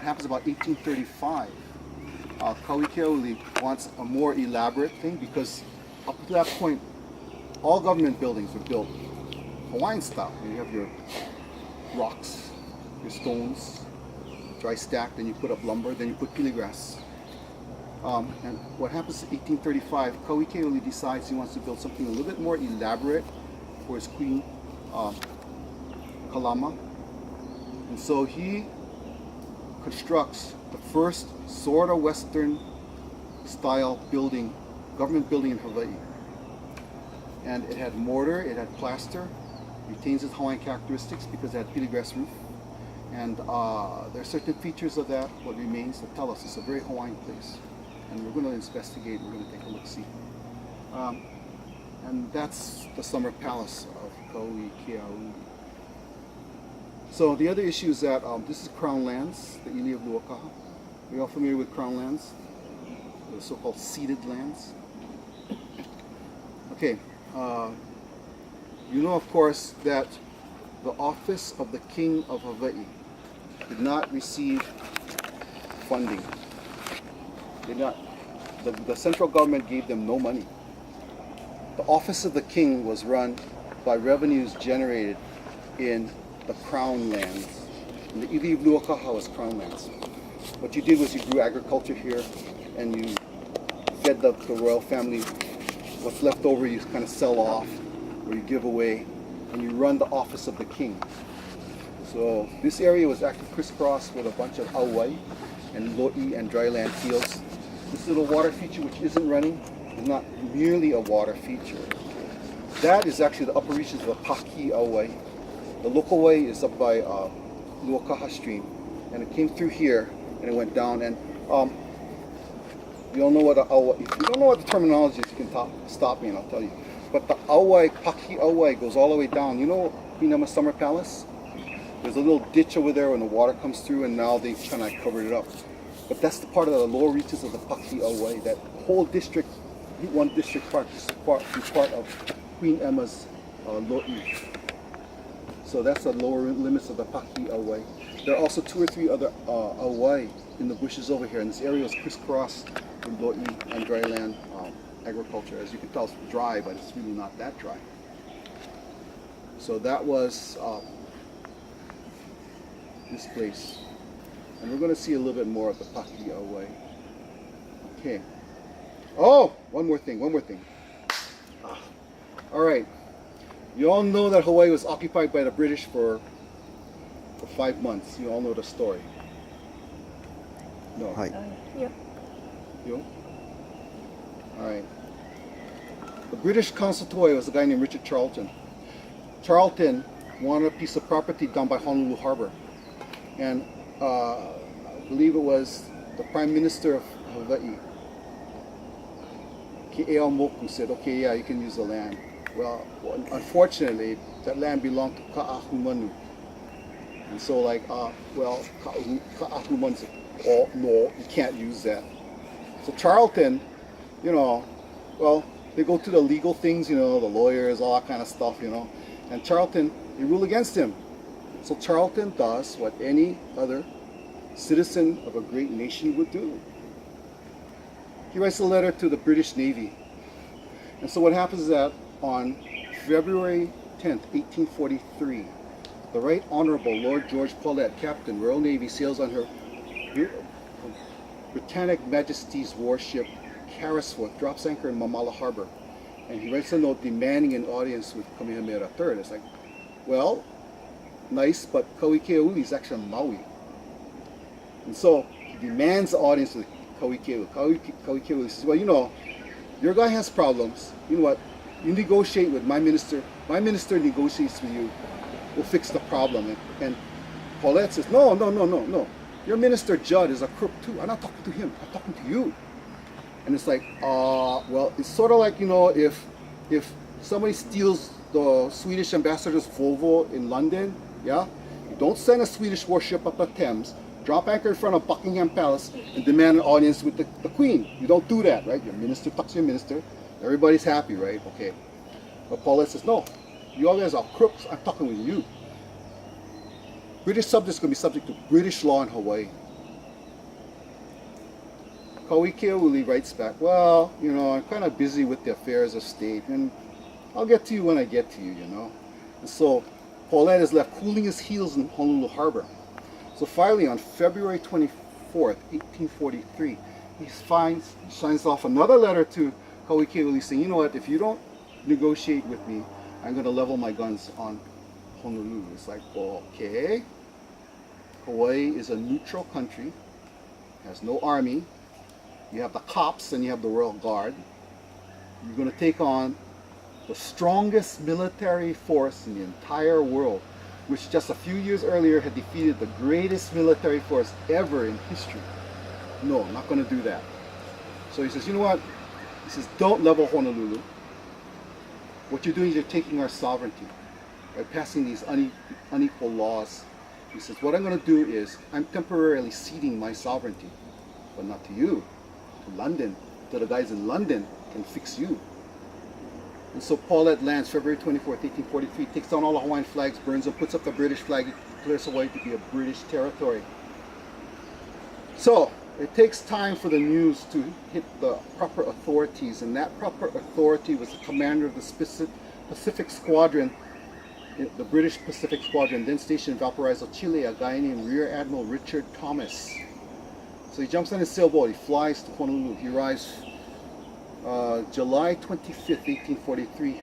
happens about 1835. Kauikeauli wants a more elaborate thing because up to that point, all government buildings were built Hawaiian style. You have your rocks, your stones, dry stacked, then you put up lumber, then you put pili grass. And what happens in 1835, Kauikeauli decides he wants to build something a little bit more elaborate for his queen, Kalama. And so he constructs the first sort of Western style building, government building in Hawaii. And it had mortar, it had plaster, retains its Hawaiian characteristics because it had pili grass roof. And there are certain features of that, what remains, that tell us it's a very Hawaiian place. And we're going to investigate, we're going to take a look-see. And that's the summer palace of Kauikeauli. So the other issue is that this is Crown Lands, the Ili of Luakaha. We're all familiar with Crown Lands, the so-called ceded lands. Okay, you know of course that the office of the King of Hawaii did not receive funding. The central government gave them no money. The office of the king was run by revenues generated in the crown lands. And the Ili of Luakaha was crown lands. What you did was you grew agriculture here and you fed the royal family. What's left over you kind of sell off or you give away, and you run the office of the king. So this area was actually crisscrossed with a bunch of auwai and lo'i and dryland fields. This little water feature which isn't running is not merely a water feature. That is actually the upper reaches of the Paki auwai. The local way is up by Luakaha stream, and it came through here and it went down. And you don't know what the auwai, if you don't know what the terminology is, you can stop me and I'll tell you. But the auwai, Paki auwai, goes all the way down. You know Pinama Summer Palace? There's a little ditch over there when the water comes through, and now they kind of covered it up. But that's the part of the lower reaches of the Paki auwai. That whole district, Route 1 district park, is part of Queen Emma's lo'i. So that's the lower limits of the Paki auwai. There are also 2 or 3 other auwai in the bushes over here, and this area is crisscrossed with lo'i and dryland agriculture. As you can tell, it's dry, but it's really not that dry. So that was this place. And we're going to see a little bit more of the Paki auwai. Okay. Oh, one more thing. All right. You all know that Hawaii was occupied by the British for 5 months. You all know the story. No. Hi. Yep. You? All right. The British consultor was a guy named Richard Charlton. Charlton wanted a piece of property down by Honolulu Harbor. And I believe it was the Prime Minister of Hawaii, Ke'eo Moku, said, okay, yeah, you can use the land. Well, unfortunately, that land belonged to Ka'ahumanu. And so well, Ka'ahumanu said, oh, no, you can't use that. So Charlton, you know, well, they go to the legal things, you know, the lawyers, all that kind of stuff, you know. And Charlton, they rule against him. So Charlton does what any other citizen of a great nation would do. He writes a letter to the British Navy. And so what happens is that on February 10th, 1843, the Right Honorable Lord George Paulette, Captain, Royal Navy, sails on her Britannic Majesty's warship Carrisforth, drops anchor in Mamala Harbor. And he writes a note demanding an audience with Kamehameha III. It's like, well, nice, but Kauikeauli is actually on Maui. And so he demands the audience with Kauikeauli. Kauikeauli says, well, you know, your guy has problems. You know what? You negotiate with my minister. My minister negotiates with you. We'll fix the problem. And Paulette says, no. Your minister Judd is a crook too. I'm not talking to him. I'm talking to you. And it's like, well, it's sort of like, you know, if somebody steals the Swedish ambassador's Volvo in London, yeah, you don't send a Swedish warship up the Thames, drop anchor in front of Buckingham Palace, and demand an audience with the Queen. You don't do that, right? Your minister talks to your minister. Everybody's happy, right? Okay. But Paulette says, no, you all guys are crooks. I'm talking with you. British subjects are going to be subject to British law in Hawaii. Kauikeauli writes back, well, you know, I'm kind of busy with the affairs of state, and I'll get to you when I get to you, you know. And so Paulette is left cooling his heels in Honolulu Harbor. So finally, on February 24th, 1843, he signs off another letter to Kauikeauli saying, you know what, if you don't negotiate with me, I'm going to level my guns on Honolulu. It's like, well, okay. Hawaii is a neutral country, has no army. You have the cops and you have the Royal Guard. You're going to take on the strongest military force in the entire world, which just a few years earlier had defeated the greatest military force ever in history. No, I'm not going to do that. So he says, you know what? He says, don't level Honolulu. What you're doing is you're taking our sovereignty by passing these unequal laws. He says, what I'm going to do is I'm temporarily ceding my sovereignty, but not to you, to London, to the guys in London can fix you. And so Paulette lands February 24th, 1843, takes down all the Hawaiian flags, burns them, puts up the British flag, declares Hawaii to be a British territory. So it takes time for the news to hit the proper authorities, and that proper authority was the commander of the Pacific Squadron, the British Pacific Squadron, then stationed in Valparaiso, Chile, a guy named Rear Admiral Richard Thomas. So he jumps on his sailboat, he flies to Honolulu. He arrives July 25th, 1843.